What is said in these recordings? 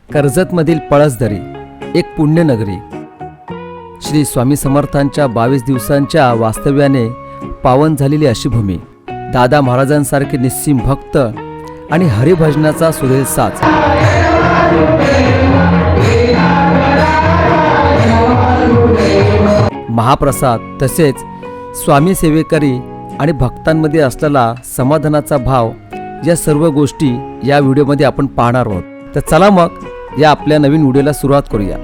कर्जतमधील पळसदरी एक पुण्यनगरी. श्री स्वामी समर्थांच्या 22 दिवसांच्या वास्तव्याने पावन झालेली अशी भूमी. दादा महाराजांसारखे निस्सीम भक्त आणि हरिभजनाचा सुरेल साज. महाप्रसाद तसेच स्वामी सेवेकरी आणि भक्तांमध्ये असलेला समाधानाचा भाव, या सर्व गोष्टी या व्हिडिओमध्ये आपण पाहणार आहोत. तर चला मग या आपल्या नवीन व्हिडिओला सुरुवात करूया.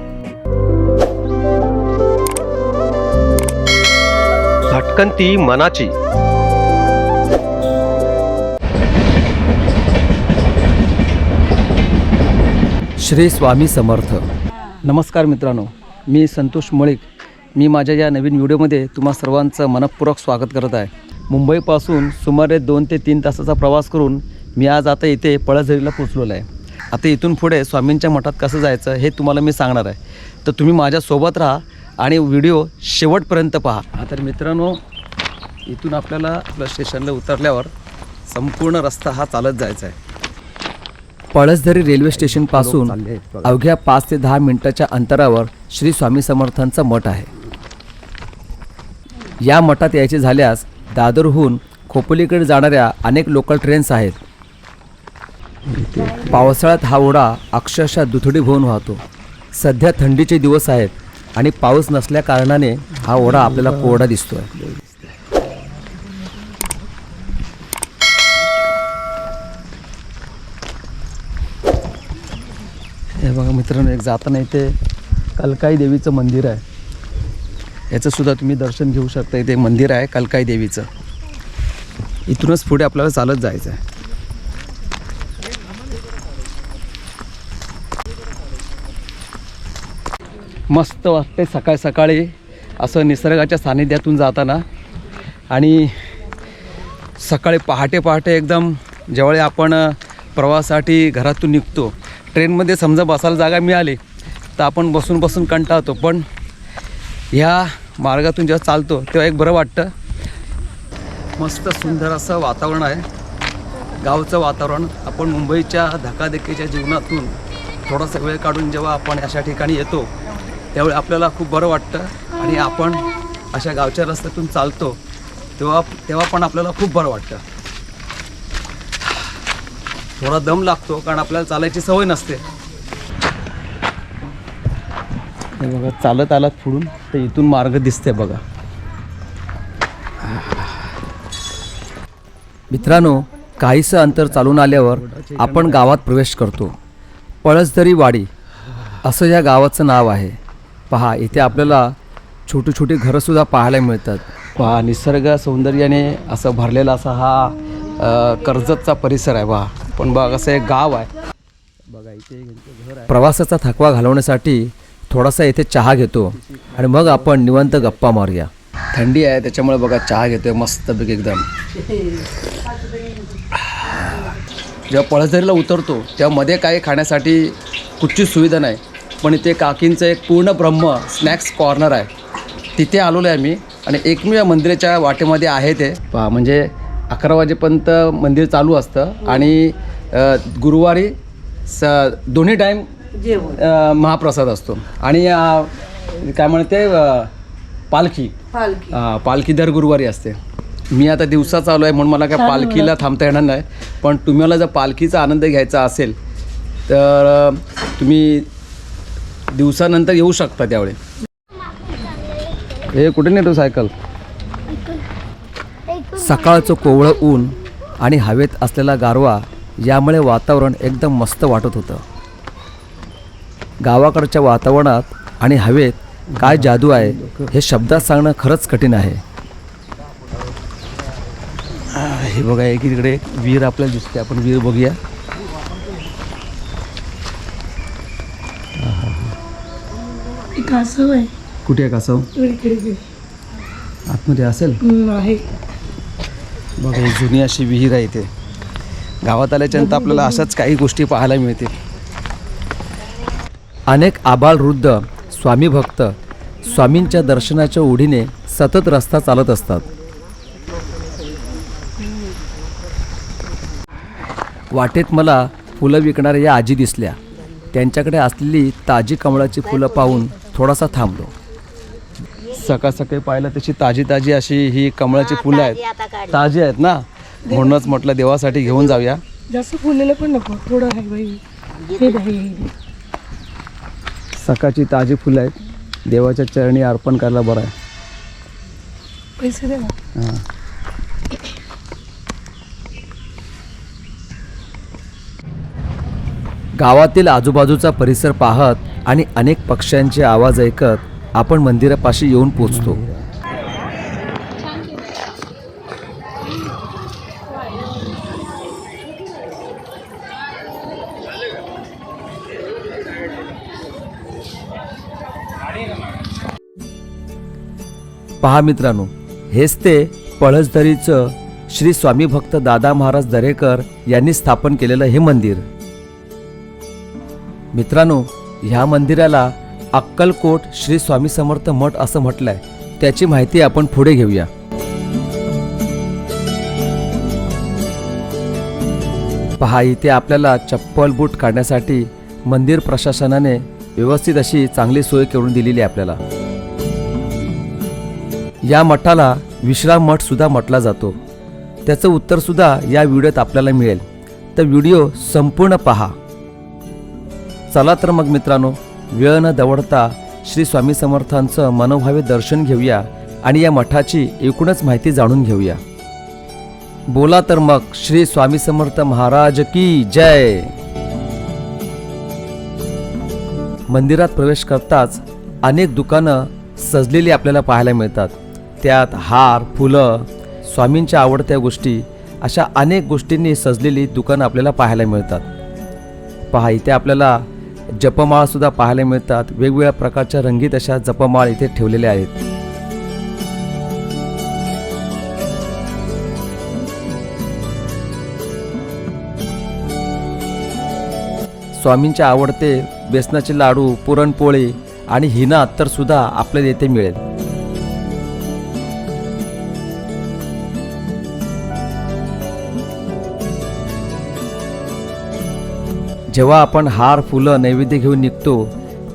भटकंती मनाची. श्री स्वामी समर्थ. नमस्कार मित्रांनो, मी संतोष मळिक. मी माझ्या या नवीन व्हिडिओमध्ये तुम्हा सर्वांचं मनपूर्वक स्वागत करत आहे. मुंबईपासून सुमारे 2 ते 3 तासाचा प्रवास करून मी आज आता इथे पळसदरीला पोचलेलो आहे. आता इथून पुढे स्वामींच्या मठात कसं जायचं हे तुम्हाला मी सांगणार आहे. तर तुम्ही माझ्यासोबत राहा आणि व्हिडिओ शेवटपर्यंत पहा. तर मित्रांनो, इथून आपल्याला आपल्या स्टेशनला उतरल्यावर संपूर्ण रस्ता हा चालत जायचा आहे. पळसदरी रेल्वे स्टेशनपासून अवघ्या 5 ते 10 मिनिटाच्या अंतरावर श्री स्वामी समर्थांचा मठ आहे. या मठात यायचे झाल्यास दादरहून खोपोलीकडे जाणाऱ्या अनेक लोकल ट्रेन्स आहेत. पावसाळ्यात हा ओढा अक्षरशः दुथडी होऊन वाहतो. सध्या थंडीचे दिवस आहेत आणि पाऊस नसल्या कारणाने हा ओढा आपल्याला कोरडा दिसतोय. हे बघा मित्रांनो, एक जाताना इथे कलकाई देवीचं मंदिर आहे. याचं सुद्धा तुम्ही दर्शन घेऊ शकता. इथे मंदिर आहे कलकाई देवीचं. इथूनच पुढे आपल्याला चालत जायचं आहे. मस्त वाटते सकाळी सकाळी असं निसर्गाच्या सानिध्यातून जाताना. आणि सकाळी पहाटे पहाटे एकदम ज्यावेळी आपण प्रवासासाठी घरातून निघतो, ट्रेनमध्ये समजा बसायला जागा मिळाली तर आपण बसून बसून कंटाळतो, पण ह्या मार्गातून जेव्हा चालतो तेव्हा एक बरं वाटतं. मस्त सुंदर असं वातावरण आहे, गावचं वातावरण. आपण मुंबईच्या धकाधकीच्या जीवनातून थोडासा वेळ काढून जेव्हा आपण अशा ठिकाणी येतो त्यावेळी आपल्याला खूप बरं वाटतं. आणि आपण अशा गावच्या रस्त्यातून चालतो तेव्हा पण आपल्याला खूप बरं वाटतं. थोडा दम लागतो कारण आपल्याला चालायची सवय नसते. हे बघा, चालत आलात पुढून तर इथून मार्ग दिसते बघा. मित्रांनो, काहीसं अंतर चालून आल्यावर आपण गावात प्रवेश करतो. पळसदरी वाडी असं या गावाचं नाव आहे. पहा, इथे आपल्याला छोटी छोटी घरंसुद्धा पाहायला मिळतात. पहा, निसर्ग सौंदर्याने असं भरलेला असा हा कर्जतचा परिसर आहे. पहा, पण बघा असं एक गाव आहे बघा. इथे घर आहे. प्रवासाचा थकवा घालवण्यासाठी थोडासा इथे चहा घेतो आणि मग आपण निवांत गप्पा मारूया. थंडी आहे त्याच्यामुळे बघा चहा घेतोय मस्तपैकी एकदम. जेव्हा पळसदरीला उतरतो तेव्हा मध्ये काही खाण्यासाठी कुठची सुविधा नाही, पण इथे काकींचं एक पूर्ण ब्रह्म स्नॅक्स कॉर्नर आहे. तिथे आलेलो आहे मी. आणि एकमेव मंदिराच्या वाटेमध्ये आहे ते. पहा, म्हणजे 11 वाजेपर्यंत मंदिर चालू असतं आणि गुरुवारी दोन्ही टाईम महाप्रसाद असतो. आणि काय म्हणते पालखी दर गुरुवारी असते. मी आता दिवसा चालू आहे म्हणून मला काय पालखीला थांबता येणार नाही, पण तुम्हाला जर पालखीचा आनंद घ्यायचा असेल तर तुम्ही दिवसानंतर येऊ शकता. त्यावेळी हे कुठे नेतो सायकल. सकाळचं कोवळं ऊन आणि हवेत असलेला गारवा यामुळे वातावरण एकदम मस्त वाटत होतं. गावाकडच्या वातावरणात आणि हवेत काय जादू आहे हे शब्दात सांगणं खरंच कठीण आहे. हे बघा, एक तिकडे एक विहीर आपल्याला दिसते. आपण विहीर बघूया. कासव आहे. कुठे आहे कासव? आतमध्ये असेल. बघा, ही जुनी अशी विहीर आहे. इथे गावात आल्याच्यानंतर आपल्याला अशाच काही गोष्टी पाहायला मिळतील. अनेक आबालवृद्ध स्वामी भक्त स्वामींच्या दर्शनाच्या ओढीने सतत रस्ता चालत असतात. वाटेत मला फुलं विकणाऱ्या या आजी दिसल्या. त्यांच्याकडे असलेली ताजी कमळाची फुलं पाहून थोडासा थांबलो. सकाळ सकाळी पाहिलं तशी ताजी ताजी अशी ही कमळाची फुलं आहेत, ताजी आहेत ना, म्हणूनच म्हटलं देवासाठी घेऊन जाऊया. जास्त फुललेलं पण नको, थोडं आहे बाई. हे बाई, सकाळची ताजी फुलं आहेत, देवाच्या चरणी अर्पण करायला बरं आहे. पैसे दे ना. हां. गावातील आजूबाजूचा परिसर पाहत आणि अनेक पक्ष्यांचे आवाज ऐकत आपण मंदिरापाशी येऊन पोचतो. पहा मित्रांनो, हेच ते पळसदरीचं श्री स्वामी भक्त दादा महाराज दरेकर यांनी स्थापन केलेलं हे मंदिर. मित्रांनो, ह्या मंदिराला अक्कलकोट श्री स्वामी समर्थ मठ असं म्हटलंय. त्याची माहिती आपण पुढे घेऊया. पहा, इथे आपल्याला चप्पल बूट काढण्यासाठी मंदिर प्रशासनाने व्यवस्थित अशी चांगली सोय करून दिलेली आहे आपल्याला. या मठाला विश्राम मठ सुद्धा म्हटला जातो. त्याचं उत्तर सुद्धा या व्हिडिओत आपल्याला मिळेल, तर व्हिडिओ संपूर्ण पहा. चला तर मग मित्रांनो, वेळ न दवडता श्री स्वामी समर्थांचं मनोभावे दर्शन घेऊया आणि या मठाची एकूणच माहिती जाणून घेऊया. बोला तर मग श्री स्वामी समर्थ महाराज की जय. मंदिरात प्रवेश करताच अनेक दुकानं सजलेली आपल्याला पाहायला मिळतात. त्यात हार, फुलं, स्वामींच्या आवडत्या गोष्टी अशा अनेक गोष्टींनी सजलेली दुकानं आपल्याला पाहायला मिळतात. पहा, इथे आपल्याला जपमाळ सुद्धा पाहायला मिळतात. वेगवेगळ्या प्रकारच्या रंगीत अशा जपमाळ इथे ठेवलेल्या आहेत. स्वामींचे आवडते बेसनाचे लाडू, पुरणपोळी आणि हिना अत्तर सुद्धा आपल्याला येथे मिळेल. जेव्हा आपण हार, फुलं, नैवेद्य घेऊन निघतो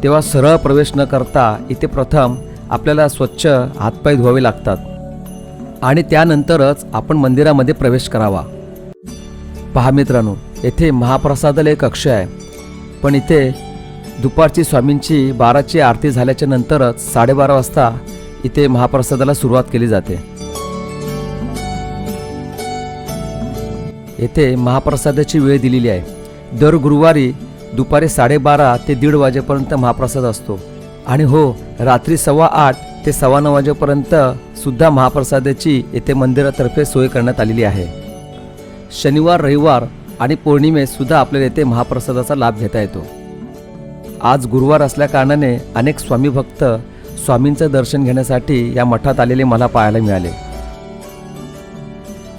तेव्हा सरळ प्रवेश न करता इथे प्रथम आपल्याला स्वच्छ हातपाय धुवावे लागतात आणि त्यानंतरच आपण मंदिरामध्ये प्रवेश करावा. पहा मित्रांनो, येथे महाप्रसादाला एक कक्ष आहे, पण इथे दुपारची स्वामींची 12ची आरती झाल्याच्या नंतरच 12:30 वाजता इथे महाप्रसादाला सुरुवात केली जाते. येथे महाप्रसादाची वेळ दिलेली आहे. दर गुरुवारी दुपारी 12:30 ते 1:30 वाजेपर्यंत महाप्रसाद असतो आणि हो, रात्री 8:15 ते 9:15 वाजेपर्यंत सुद्धा महाप्रसादाची येथे मंदिरातर्फे सोय करण्यात आलेली आहे. शनिवार, रविवार आणि पौर्णिमेस सुद्धा आपल्याला येथे महाप्रसादाचा लाभ घेता येतो. आज गुरुवार असल्याकारणाने अनेक स्वामी भक्त स्वामींचं दर्शन घेण्यासाठी या मठात आलेले मला पाहायला मिळाले.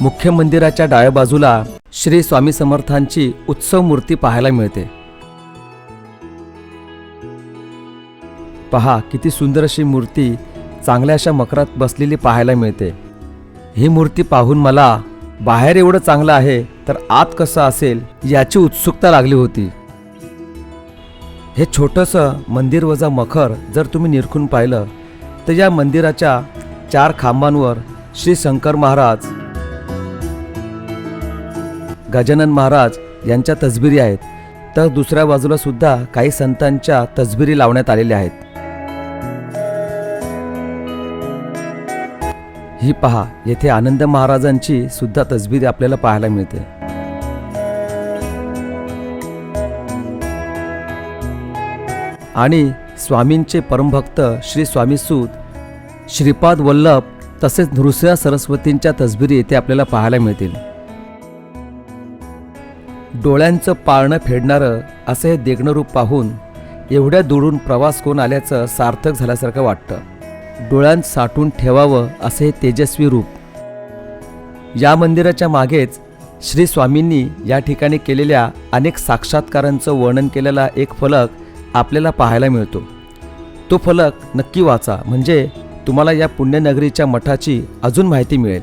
मुख्य मंदिराच्या डाव्या बाजूला श्री स्वामी समर्थांची उत्सव मूर्ती पाहायला मिळते. पहा, किती सुंदर अशी मूर्ती चांगल्या अशा मकरात बसलेली पाहायला मिळते. ही मूर्ती पाहून मला बाहेर एवढं चांगलं आहे तर आत कसं असेल याची उत्सुकता लागली होती. हे छोटंसं मंदिर वजा मखर जर तुम्ही निरखून पाहिलं तर या मंदिराच्या 4 खांबांवर श्री शंकर महाराज, गजानन महाराज यांच्या तसबिरी आहेत, तर दुसऱ्या बाजूला सुद्धा काही संतांच्या तसबिरी लावण्यात आलेल्या आहेत. ही पहा, येथे आनंद महाराजांची सुद्धा तसबीर आपल्याला पाहायला मिळते. आणि स्वामींचे परमभक्त श्री स्वामीसूत श्रीपाद वल्लभ तसेच नृसिंह सरस्वतींच्या तसबिरी येथे आपल्याला पाहायला मिळतील. डोळ्यांचं पाळणं फेडणारं असं हे देखणं रूप पाहून एवढ्या दुरून प्रवास करून आल्याचं सार्थक झाल्यासारखं वाटतं. डोळ्यांत साठवून ठेवावं असं हे तेजस्वी रूप. या मंदिराच्या मागेच श्री स्वामींनी या ठिकाणी केलेल्या अनेक साक्षात्कारांचं वर्णन केलेला एक फलक आपल्याला पाहायला मिळतो. तो फलक नक्की वाचा, म्हणजे तुम्हाला या पुण्यनगरीच्या मठाची अजून माहिती मिळेल.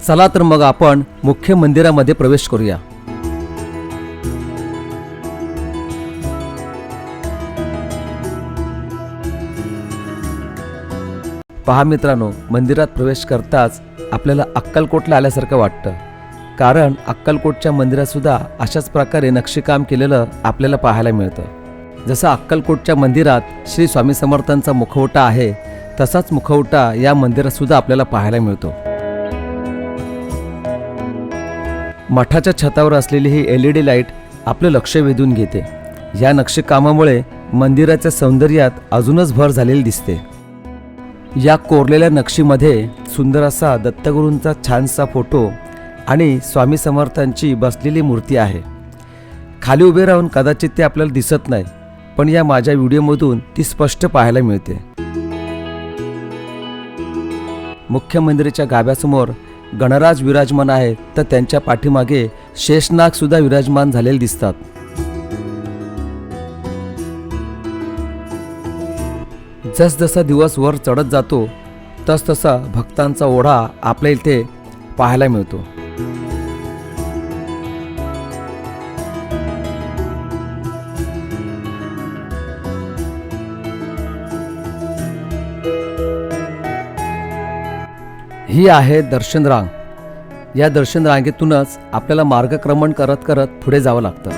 चला तर मग आपण मुख्य मंदिरामध्ये प्रवेश करूया. पहा मित्रांनो, मंदिरात प्रवेश करताच आपल्याला अक्कलकोटला आल्यासारखं वाटतं, कारण अक्कलकोटच्या मंदिरात सुद्धा अशाच प्रकारे नक्षीकाम केलेलं आपल्याला पाहायला मिळतं. जसं अक्कलकोटच्या मंदिरात श्री स्वामी समर्थांचा मुखवटा आहे, तसाच मुखवटा या मंदिरात सुद्धा आपल्याला पाहायला मिळतो. मठाच्या छतावर असलेली ही LED लाईट आपलं लक्ष वेधून घेते. या नक्षीकामामुळे मंदिराच्या सौंदर्यात अजूनच भर झालेली दिसते. या कोरलेल्या नक्षीमध्ये सुंदर असा दत्तगुरूंचा छानसा फोटो आणि स्वामी समर्थांची बसलेली मूर्ती आहे. खाली उभे राहून कदाचित ते आपल्याला दिसत नाही, पण या माझ्या व्हिडिओमधून ती स्पष्ट पाहायला मिळते. मुख्य मंदिराच्या गाभ्यासमोर गणराज विराजमान आहेत, तर त्यांच्या पाठीमागे शेषनाग सुद्धा विराजमान झालेले दिसतात. जसजसा दिवस वर चढत जातो तसतसा भक्तांचा ओढा आपल्या इथे पाहायला मिळतो. ही आहे दर्शन रांग. या दर्शन रांगेतूनच आपल्याला मार्गक्रमण करत करत पुढे जावं लागतं.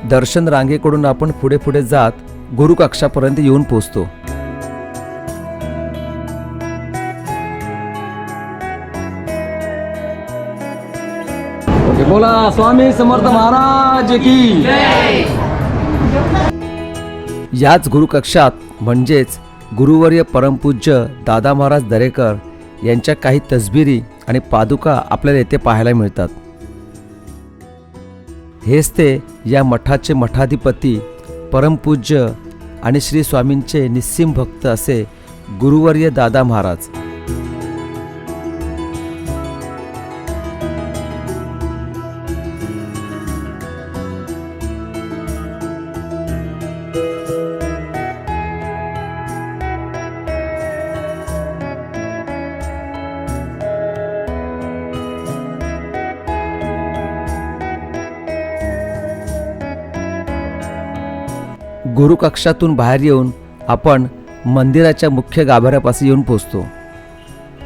दर्शन रांगेकडून आपण पुढे पुढे जात गुरुकक्षापर्यंत येऊन पोहोचतो. बोला स्वामी समर्थ महाराज की. याच गुरुकक्षात म्हणजेच गुरुवर्य परमपूज्य दादा महाराज दरेकर यांच्या काही तसबिरी आणि पादुका आपल्याला येथे पाहायला मिळतात. हेच ते या मठाचे मठाधिपती परमपूज्य आणि श्री स्वामींचे निस्सीम भक्त असे गुरुवर्य दादा महाराज. गुरुकक्षातून बाहेर येऊन आपण मंदिराच्या मुख्य गाभाऱ्यापाशी येऊन पोहोचतो.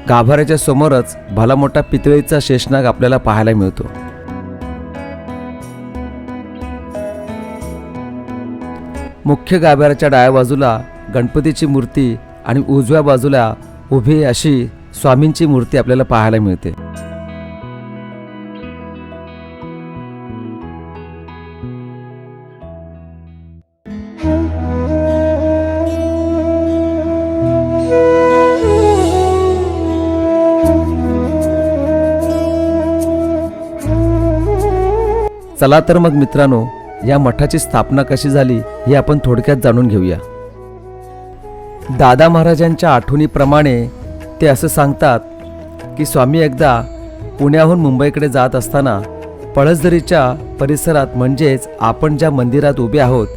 गाभाऱ्याच्या समोरच भला मोठा पितळेचा शेषनाग आपल्याला पाहायला मिळतो. मुख्य गाभाऱ्याच्या डाव्या बाजूला गणपतीची मूर्ती आणि उजव्या बाजूला उभी अशी स्वामींची मूर्ती आपल्याला पाहायला मिळते. चला तर मग मित्रांनो, या मठाची स्थापना कशी झाली हे आपण थोडक्यात जाणून घेऊया. दादा महाराजांच्या आठवणीप्रमाणे ते असं सांगतात की स्वामी एकदा पुण्याहून मुंबईकडे जात असताना पळसदरीच्या परिसरात म्हणजेच आपण ज्या मंदिरात उभे आहोत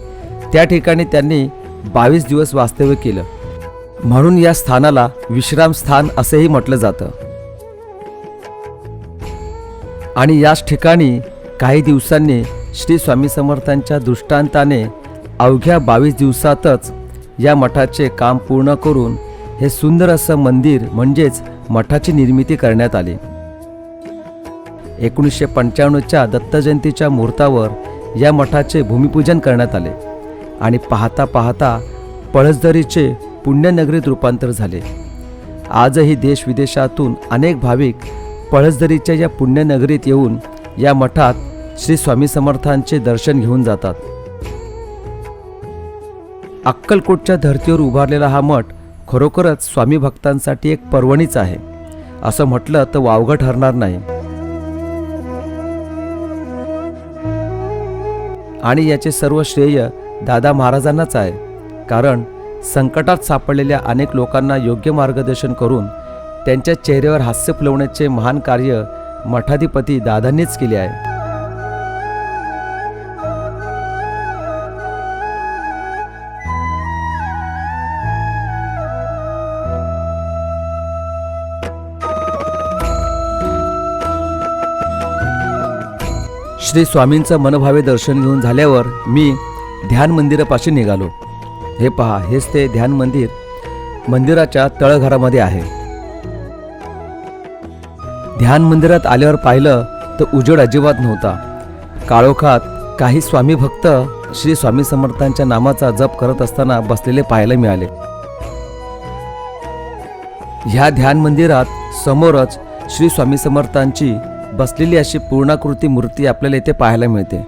त्या ठिकाणी त्यांनी 22 दिवस वास्तव्य केलं. म्हणून या स्थानाला विश्राम स्थान असेही म्हटलं जातं. आणि याच ठिकाणी काही दिवसांनी श्री स्वामी समर्थांच्या दृष्टांताने अवघ्या 22 दिवसातच या मठाचे काम पूर्ण करून हे सुंदर असं मंदिर म्हणजेच मठाची निर्मिती करण्यात आली. 1995च्या दत्तजयंतीच्या मुहूर्तावर या मठाचे भूमिपूजन करण्यात आले आणि पाहता पाहता पळसदरीचे पुण्यनगरीत रूपांतर झाले. आजही देश विदेशातून अनेक भाविक पळसदरीच्या या पुण्यनगरीत येऊन या मठात श्री स्वामी समर्थांचे दर्शन घेऊन जातात. अक्कलकोटच्या धर्तीवर उभारलेला हा मठ खरोखरच स्वामी भक्तांसाठी एक पर्वणीच आहे असं म्हटलं तर वावगं ठरणार नाही. आणि याचे सर्व श्रेय दादा महाराजांनाच आहे, कारण संकटात सापडलेल्या अनेक लोकांना योग्य मार्गदर्शन करून त्यांच्या चेहऱ्यावर हास्य फुलवण्याचे महान कार्य मठाधिपती दादांनीच केले आहे. श्री स्वामींचं मनभावे दर्शन घेऊन झाल्यावर मी ध्यान मंदिरापाशी निघालो. हे पहा, हेच ते ध्यान मंदिर मंदिराच्या तळघरामध्ये आहे. ध्यान मंदिरात आल्यावर पाहिलं तर उजेड अजिबात नव्हता. काळोखात काही स्वामी भक्त श्री स्वामी समर्थांच्या नामाचा जप करत असताना बसलेले पाहायला मिळाले. ह्या ध्यान मंदिरात समोरच श्री स्वामी समर्थांची बसलेली अशी पूर्णाकृती मूर्ती आपल्याला इथे पाहायला मिळते.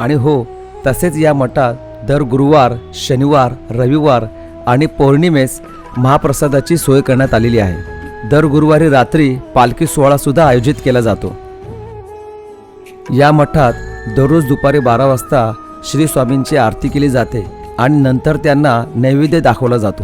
आणि हो, तसेच या मठात दर गुरुवार, शनिवार, रविवार आणि पौर्णिमेस महाप्रसादाची सोय करण्यात आलेली आहे. दर गुरुवारी रात्री पालखी सोहळा सुद्धा आयोजित केला जातो. या मठात दररोज दुपारी 12 वाजता श्री स्वामींची आरती केली जाते आणि नंतर त्यांना नैवेद्य दाखवला जातो.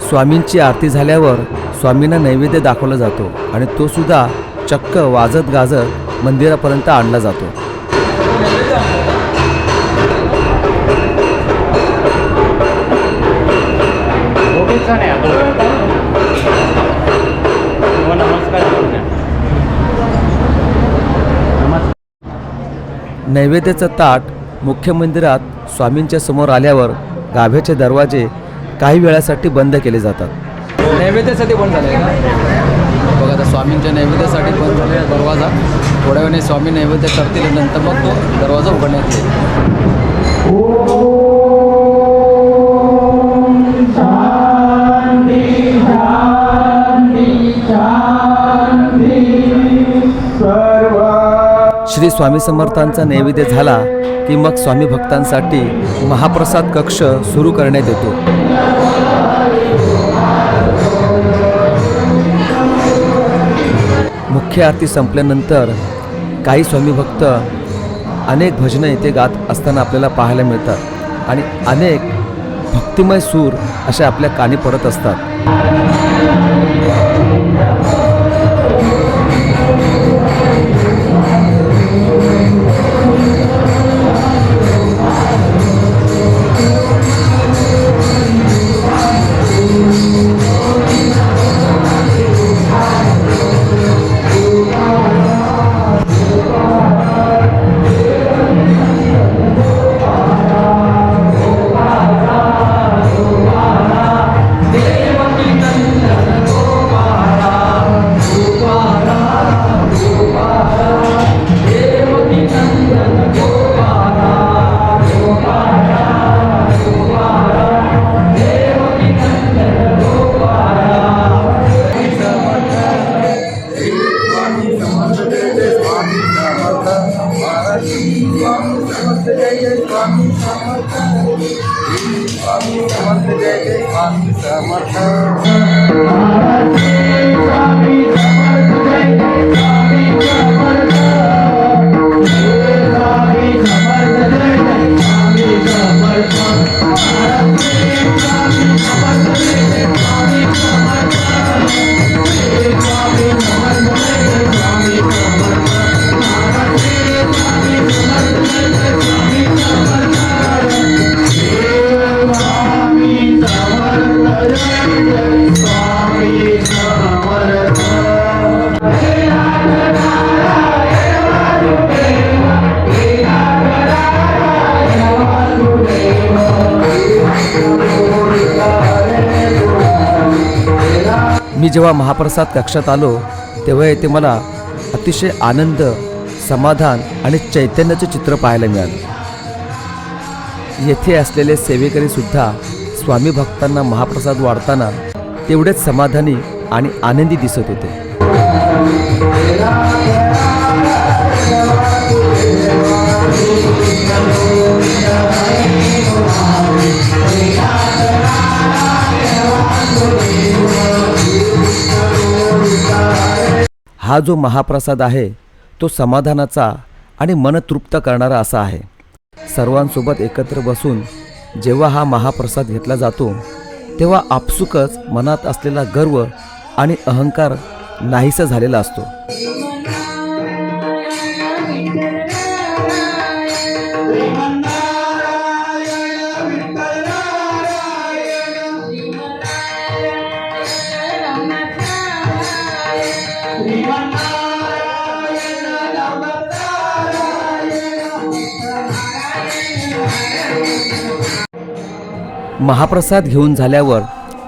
स्वामींची आरती झाल्यावर स्वामींना नैवेद्य दाखवला जातो आणि तो सुद्धा चक्क वाजत गाजत मंदिरापर्यंत आणला जातो. नैवेद्याचं ताट मुख्य मंदिरात स्वामींच्या समोर आल्यावर गाभ्याचे दरवाजे काही वेळासाठी बंद केले जातात. नैवेद्यासाठी बंद झाले बघा, आता स्वामींच्या नैवेद्यासाठी बंद झालेला दरवाजा थोड्या वेळाने स्वामी नैवेद्य करतील नंतर मग तो दरवाजा उघडण्यात येईल. श्री स्वामी समर्थांचा नैवेद्य झाला की मग स्वामी भक्तांसाठी महाप्रसाद कक्ष सुरू करण्यात येतो. मुख्य आरती संपल्यानंतर काही स्वामी भक्त अनेक भजनं इथे गात असताना आपल्याला पाहायला मिळतात आणि अनेक भक्तिमय सूर अशा आपल्या कानी पडत असतात. मी जेव्हा महाप्रसाद कक्षात आलो तेव्हा येथे मला अतिशय आनंद, समाधान आणि चैतन्याचे चित्र पाहायला मिळाले. येथे असलेले सेवेकरी सुद्धा स्वामी भक्तांना महाप्रसाद वाढताना तेवढेच समाधानी आणि आनंदी दिसत होते. हा जो महाप्रसाद आहे तो समाधानाचा आणि मन तृप्त करणारा असा आहे. सर्वांसोबत एकत्र बसून जेव्हा हा महाप्रसाद घेतला जातो तेव्हा आपसुकच मनात असलेला गर्व आणि अहंकार नाहीसा झालेला असतो. महाप्रसाद घेऊन झाल्यावर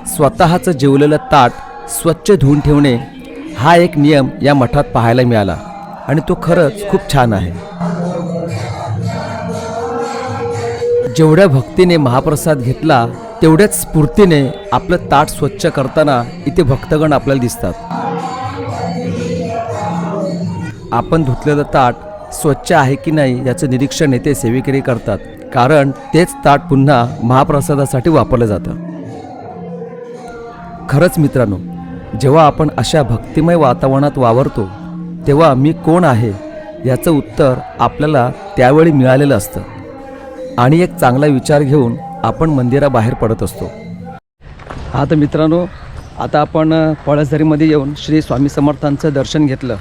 स्वतःचं जेवलेलं ताट स्वच्छ धुवून ठेवणे हा एक नियम या मठात पाहायला मिळाला आणि तो खरंच खूप छान आहे. जेवढ्या भक्तीने महाप्रसाद घेतला तेवढ्याच स्फूर्तीने आपलं ताट स्वच्छ करताना इथे भक्तगण आपल्याला दिसतात. आपण धुतलेलं ताट स्वच्छ आहे की नाही याचं निरीक्षण येथे सेवेकरी करतात, कारण तेच ताट पुन्हा महाप्रसादासाठी वापरलं जातं. खरंच मित्रांनो, जेव्हा आपण अशा भक्तिमय वातावरणात वावरतो तेव्हा मी कोण आहे याचं उत्तर आपल्याला त्यावेळी मिळालेलं असतं आणि एक चांगला विचार घेऊन आपण मंदिराबाहेर पडत असतो. हा तर मित्रांनो, आता आपण पळसदरीमध्ये येऊन श्री स्वामी समर्थांचं दर्शन घेतलं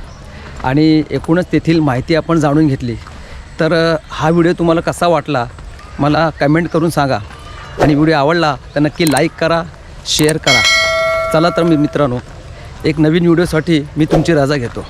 आणि एकूणच तेथील माहिती आपण जाणून घेतली. तर हा व्हिडिओ तुम्हाला कसा वाटला मला कमेंट करून सांगा आणि व्हिडिओ आवडला तर नक्की लाईक करा, शेअर करा. चला तर मी मित्रांनो एक नवीन व्हिडिओसाठी मी तुमची रजा घेतो.